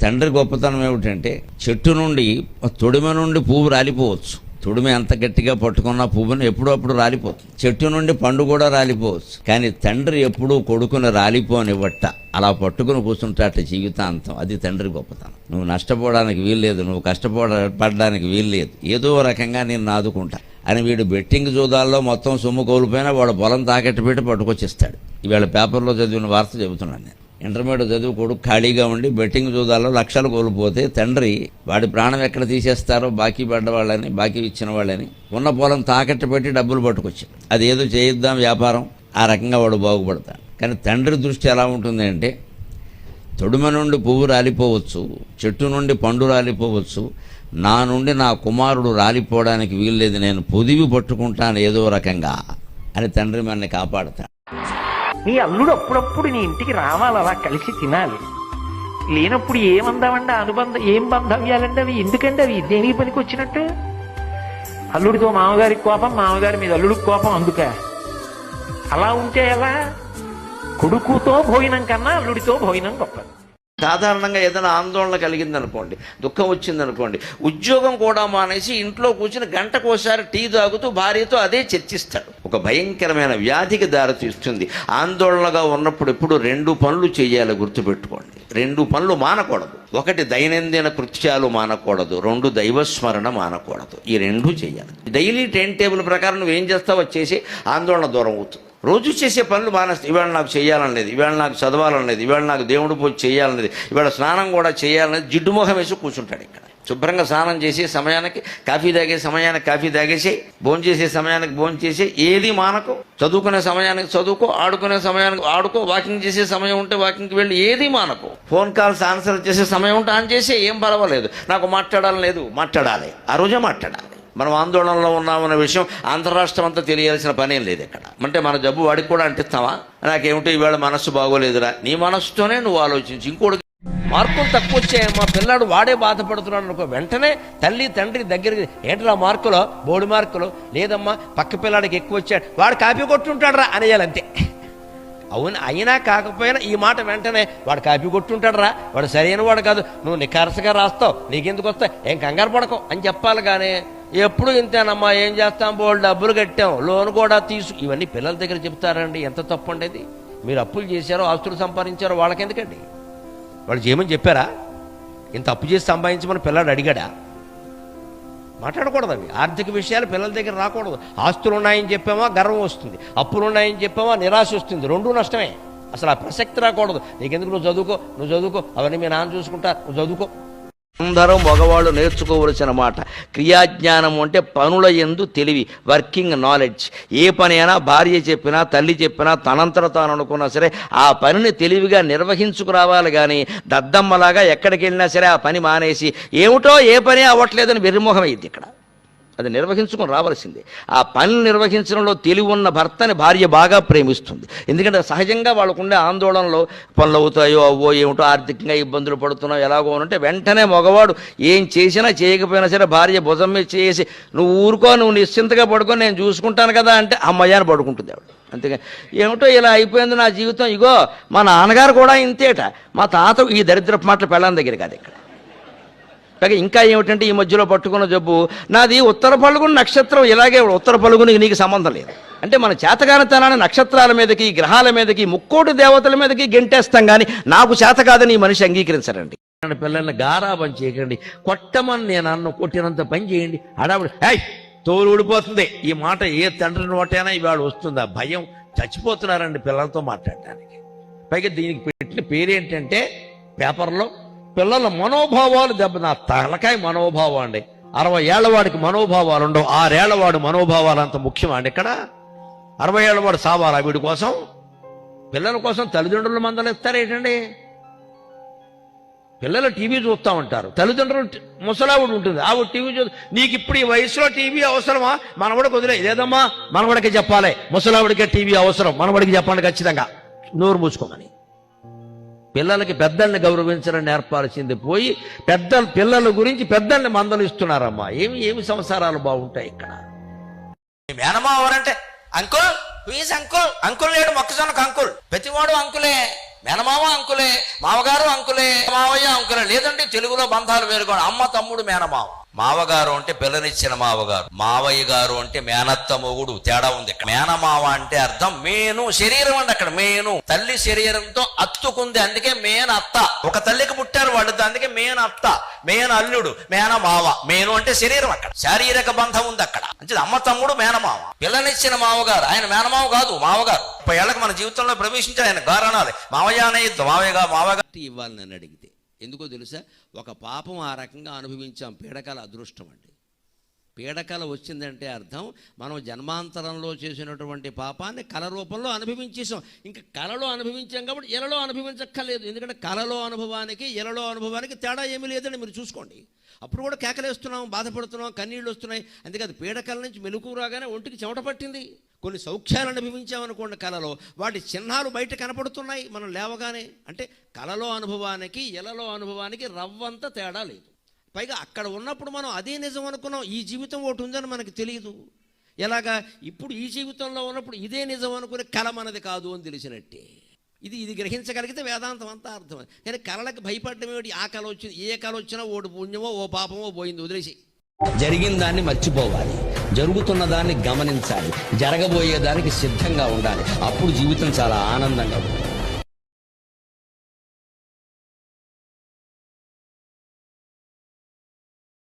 తండ్రి గొప్పతనం ఏమిటంటే చెట్టు నుండి తొడిమ నుండి పువ్వు రాలిపోవచ్చు. తొడిమ ఎంత గట్టిగా పట్టుకున్న పువ్వును ఎప్పుడప్పుడు రాలిపోతుంది. చెట్టు నుండి పండు కూడా రాలిపోవచ్చు. కానీ తండ్రి ఎప్పుడూ కొడుకుని రాలిపోనివ్వట అలా పట్టుకుని కూర్చుంటాట జీవితాంతం. అది తండ్రి గొప్పతనం. నువ్వు నష్టపోవడానికి వీల్లేదు, నువ్వు కష్టపడడానికి వీల్లేదు, ఏదో రకంగా నేను ఆదుకుంటా అని వీడు బెట్టింగ్ జూదాల్లో మొత్తం సొమ్ము కోల్పోయినా వాడు పొలం తాకట్టు పెట్టి పట్టుకొచ్చిస్తాడు. ఇవాళ పేపర్లో చదివిన వార్త చెబుతున్నాను నేను. ఇంటర్మీడియట్ చదువు కొడుకు ఖాళీగా ఉండి బెట్టింగ్ జూదాల్లో లక్షలు కోల్పోతే తండ్రి వాడి ప్రాణం ఎక్కడ తీసేస్తారో బాకీ పడ్డవాళ్ళని, బాకీ ఇచ్చిన వాళ్ళని ఉన్న పొలం తాకట్టు పెట్టి డబ్బులు పట్టుకొచ్చాడు. అది ఏదో చేయిద్దాం వ్యాపారం, ఆ రకంగా వాడు బాగుపడతాడు. కానీ తండ్రి దృష్టి ఎలా ఉంటుంది అంటే తొడిమ నుండి పువ్వు రాలిపోవచ్చు, చెట్టు నుండి పండు రాలిపోవచ్చు, నా నుండి నా కుమారుడు రాలిపోవడానికి వీల్లేదు, నేను పొదివి పట్టుకుంటాను ఏదో రకంగా అని తండ్రి మనల్ని కాపాడతాడు. నీ అల్లుడు అప్పుడప్పుడు నీ ఇంటికి రావాలి, అలా కలిసి తినాలి. లేనప్పుడు ఏమందామండి అనుబంధం, ఏం బంధవ్యాలండి అవి? ఎందుకండి అవి దేనికి పనికి వచ్చినట్టు? అల్లుడితో మామగారికి కోపం, మామగారి మీద అల్లుడికి కోపం, అందుక అలా ఉంటే ఎలా? కొడుకుతో భోజనం కన్నా అల్లుడితో భోజనం గొప్పది. సాధారణంగా ఏదైనా ఆందోళన కలిగిందనుకోండి, దుఃఖం వచ్చిందనుకోండి, ఉద్యోగం కూడా మానేసి ఇంట్లో కూర్చుని గంటకోసారి టీ తాగుతూ భార్యతో అదే చర్చిస్తాడు. ఒక భయంకరమైన వ్యాధికి దారితీస్తుంది. ఆందోళనగా ఉన్నప్పుడు ఎప్పుడు 2 పనులు చేయాలి, గుర్తుపెట్టుకోండి. 2 పనులు మానకూడదు. 1 దైనందిన కృత్యాలు మానకూడదు, 2 దైవస్మరణ మానకూడదు. ఈ 2 చేయాలి. డైలీ టైం టేబుల్ ప్రకారం నువ్వేం చేస్తావో చేసి ఆందోళన దూరం అవుతుంది. రోజు చేసే పనులు మానేస్తే, ఇవాళ నాకు చేయాలని లేదు, ఇవాళ నాకు చదవాలని లేదు, ఇవాళ నాకు దేవుడు పూజ చేయాలని లేదు, ఇవాళ స్నానం కూడా చేయాలనేది జిడ్డుమోహం వేసి కూర్చుంటాడు. ఇక్కడ శుభ్రంగా స్నానం చేసే సమయానికి కాఫీ తాగే సమయానికి కాఫీ తాగేసి, భోజనం చేసే సమయానికి భోజనం చేసి, ఏది మానకు. చదువుకునే సమయానికి చదువుకో, ఆడుకునే సమయానికి ఆడుకో, వాకింగ్ చేసే సమయం ఉంటే వాకింగ్కి వెళ్ళి, ఏది మానకు. ఫోన్ కాల్స్ ఆన్సర్ చేసే సమయం ఉంటే ఆన్ చేసి, ఏం పర్వాలేదు, నాకు మాట్లాడాలని లేదు, మాట్లాడాలి, ఆ రోజే మాట్లాడాలి. మనం ఆందోళనలో ఉన్నామన్న విషయం అంతరాష్ట్రం అంతా తెలియాల్సిన పనేం లేదు ఇక్కడ. అంటే మన జబ్బు వాడికి కూడా అంటిస్తావా? నాకేమిటో ఈవేళ మనస్సు బాగోలేదురా, నీ మనస్సుతోనే నువ్వు ఆలోచించి. ఇంకోటి మార్కులు తక్కువ వచ్చాయమ్మా, పిల్లాడు వాడే బాధపడుతున్నాడు అనుకో, వెంటనే తల్లి తండ్రి దగ్గరికి, ఏంటరా మార్కులో బోర్డు మార్కులు లేదమ్మా, పక్క పిల్లాడికి ఎక్కువ వచ్చాడు, వాడు కాపీ కొట్టుంటాడు రా అనేయాలంతే. అవును, అయినా కాకపోయినా ఈ మాట వెంటనే, వాడు కాపీ కొట్టుంటాడు రా, వాడు సరైన వాడు కాదు, నువ్వు నిఖారసుగా రాస్తావు, నీకెందుకు వస్తావు, ఏం కంగారు పడకో అని చెప్పాలి. కానీ ఎప్పుడు ఇంతేనమ్మా, ఏం చేస్తాం, బోల్డ్ డబ్బులు కట్టాం, లోన్ కూడా ఇవన్నీ పిల్లల దగ్గర చెప్తారండి. ఎంత తప్పు ఉండేది. మీరు అప్పులు చేశారో, ఆస్తులు సంపాదించారో వాళ్ళకెందుకండి? వాళ్ళు చేయమని చెప్పారా? ఇంత అప్పు చేసి సంపాదించమని పిల్లాడు అడిగాడా? మాట్లాడకూడదు. అవి ఆర్థిక విషయాలు పిల్లల దగ్గర రాకూడదు. ఆస్తులు ఉన్నాయని చెప్పామా గర్వం వస్తుంది, అప్పులు ఉన్నాయని చెప్పామా నిరాశ వస్తుంది, 2 నష్టమే. అసలు ఆ ప్రసక్తి రాకూడదు. నీకెందుకు, నువ్వు చదువుకో, అవన్నీ మీ నాన్న చూసుకుంటా, నువ్వు చదువుకో. అందరూ మగవాళ్ళు నేర్చుకోవలసిన మాట క్రియాజ్ఞానం అంటే పనుల యందు తెలివి, వర్కింగ్ నాలెడ్జ్. ఏ పని అయినా భార్య చెప్పినా, తల్లి చెప్పినా, తనంతట తాను అనుకున్నా సరే ఆ పనిని తెలివిగా నిర్వహించుకురావాలి. కానీ దద్దమ్మలాగా ఎక్కడికి వెళ్ళినా సరే ఆ పని మానేసి ఏమిటో ఏ పని అవ్వట్లేదని వెర్రిమోహం అయింది. ఇక్కడ అది నిర్వహించుకొని రావాల్సిందే. ఆ పనులు నిర్వహించడంలో తెలివి ఉన్న భర్తని భార్య బాగా ప్రేమిస్తుంది. ఎందుకంటే సహజంగా వాళ్ళకుండే ఆందోళనలో పనులు అవుతాయో అవ్వో, ఏమిటో ఆర్థికంగా ఇబ్బందులు పడుతున్నావు ఎలాగో అంటే వెంటనే మగవాడు ఏం చేసినా చేయకపోయినా సరే భార్య భుజం మీద చేసి, నువ్వు ఊరుకో, నువ్వు నిశ్చింతగా పడుకో, నేను చూసుకుంటాను కదా అంటే అమ్మయ్యాన్ని పడుకుంటుంది ఆవిడ. అంతేగాని ఏమిటో ఇలా అయిపోయింది నా జీవితం, ఇగో మా నాన్నగారు కూడా ఇంతేట, మా తాత ఈ దరిద్రపు మాటలు పెళ్ళాం దగ్గర కాదు ఇక్కడ. ఇంకా ఏమిటంటే ఈ మధ్యలో పట్టుకున్న జబ్బు, నాది ఉత్తర పలుగుని నక్షత్రం, ఇలాగే ఉత్తర పలుగునికి నీకు సంబంధం లేదు అంటే మన చేతగానితనాన్ని నక్షత్రాల మీదకి, గ్రహాల మీదకి, ముక్కోటి దేవతల మీదకి గెంటేస్తాం. కానీ నాకు చేత కాదని ఈ మనిషి అంగీకరించరండి. పిల్లల్ని గారాబం చేయకండి, కొట్టమని నేను అన్ను, కొట్టినంత పని చేయండి. అడావిడ తోలు ఊడిపోతుంది. ఈ మాట ఏ తండ్రి నోటైనా ఇవాళ వస్తుందా? భయం, చచ్చిపోతున్నారండి పిల్లలతో మాట్లాడటానికి. పైగా దీనికి పెట్టిన పేరేంటంటే పేపర్లో పిల్లల మనోభావాలు నా తలకాయ మనోభావం అండి. 60 ఏళ్ల వాడికి మనోభావాలు ఉండవు, 6 ఏళ్ల వాడు మనోభావాలు అంత ముఖ్యమా అండి? ఇక్కడ 60 ఏళ్ల వాడు సావాలా వీడి కోసం? పిల్లల కోసం తల్లిదండ్రులు మందలిస్తారేటండి? పిల్లలు టీవీ చూస్తూ ఉంటారు, తల్లిదండ్రులు, ముసలావిడ ఉంటుంది, ఆవిడ టీవీ నీకు ఇప్పుడు ఈ వయసులో టీవీ అవసరమా? మనవడికి వదిలే, లేదమ్మా మనవడికి చెప్పాలి, ముసలావిడికే టీవీ అవసరం, మనవడికి చెప్పండి ఖచ్చితంగా, నోరు మూసుకోమని. పిల్లలకి పెద్దల్ని గౌరవించడం నేర్పాల్సింది పోయి పిల్లల గురించి పెద్దల్ని మందలిస్తున్నారమ్మా. ఏమి సంసారాలు బాగుంటాయి ఇక్కడ. మేనమా ఎవరంటే అంకుల్, ప్లీజ్ అంకుల్, అంకుల్ లేడు మొక్కజొన్నకు అంకుల్, ప్రతివాడు అంకులే. మేనమామ అంకులే, మామగారు అంకులే, మావయ్య అంకులే. లేదంటే తెలుగులో బంధాలు వేరుగా అమ్మ తమ్ముడు మేనమామ. మావగారు అంటే పిల్లనిచ్చిన మావగారు, మావయ్య గారు అంటే మేనత్త మొగుడు. తేడా ఉంది ఇక్కడ. మేనమావ అంటే అర్థం మేను, శరీరం అండి. అక్కడ మేను తల్లి శరీరంతో అత్తుకుంది, అందుకే మేనత్త. ఒక తల్లికి పుట్టారు వాళ్ళు, అందుకే మేనత్త, మేన అల్లుడు, మేనమావ. మేను అంటే శరీరం, అక్కడ శారీరక బంధం ఉంది అక్కడ. అంటే అమ్మ తమ్ముడు మేనమావ. పిల్లనిచ్చిన మావగారు, ఆయన మేనమావ కాదు, మావగారు. 30 ఏళ్ళకి మన జీవితంలో ప్రవేశించారు ఆయన. గారనాలి మావయ్య అనే మావయ్య ఇవ్వాలి నన్ను అడిగితే. ఎందుకో తెలుసా? ఒక పాపం ఆ రకంగా అనుభవించాం. పీడకల అదృష్టం అండి. పీడకల వచ్చిందంటే అర్థం మనం జన్మాంతరంలో చేసినటువంటి పాపాన్ని కళ రూపంలో అనుభవించేసాం. ఇంకా కళలో అనుభవించాం కాబట్టి ఇలలో అనుభవించక్కర్లేదు. ఎందుకంటే కళలో అనుభవానికి ఇలలో అనుభవానికి తేడా ఏమీ లేదని మీరు చూసుకోండి. అప్పుడు కూడా కేకలేస్తున్నాం, బాధపడుతున్నాం, కన్నీళ్ళు వస్తున్నాయి. అందుకని పీడకల నుంచి మెలకు రాగానే ఒంటికి చెమట పట్టింది. కొన్ని సౌఖ్యాలు అనుభవించామనుకోండి కళలో, వాటి చిహ్నాలు బయట కనపడుతున్నాయి మనం లేవగానే. అంటే కళలో అనుభవానికి ఇలలో అనుభవానికి రవ్వంత తేడా లేదు. పైగా అక్కడ ఉన్నప్పుడు మనం అదే నిజం అనుకున్నాం. ఈ జీవితం ఒకటి ఉందని మనకు తెలియదు. ఎలాగా? ఇప్పుడు ఈ జీవితంలో ఉన్నప్పుడు ఇదే నిజం అనుకునే కళ మనది కాదు అని తెలిసినట్టే. ఇది గ్రహించగలిగితే వేదాంతం అంతా అర్థం. కానీ కళలకు భయపడడం ఏమిటి? ఆ కళ వచ్చింది, ఏ కళ వచ్చినా ఓటు పుణ్యమో ఓ పాపమో పోయింది, వదిలేసి. జరిగిన దాన్ని మర్చిపోవాలి, జరుగుతున్న దాన్ని గమనించాలి, జరగబోయేదానికి సిద్ధంగా ఉండాలి. అప్పుడు జీవితం చాలా ఆనందంగా ఉంటుంది.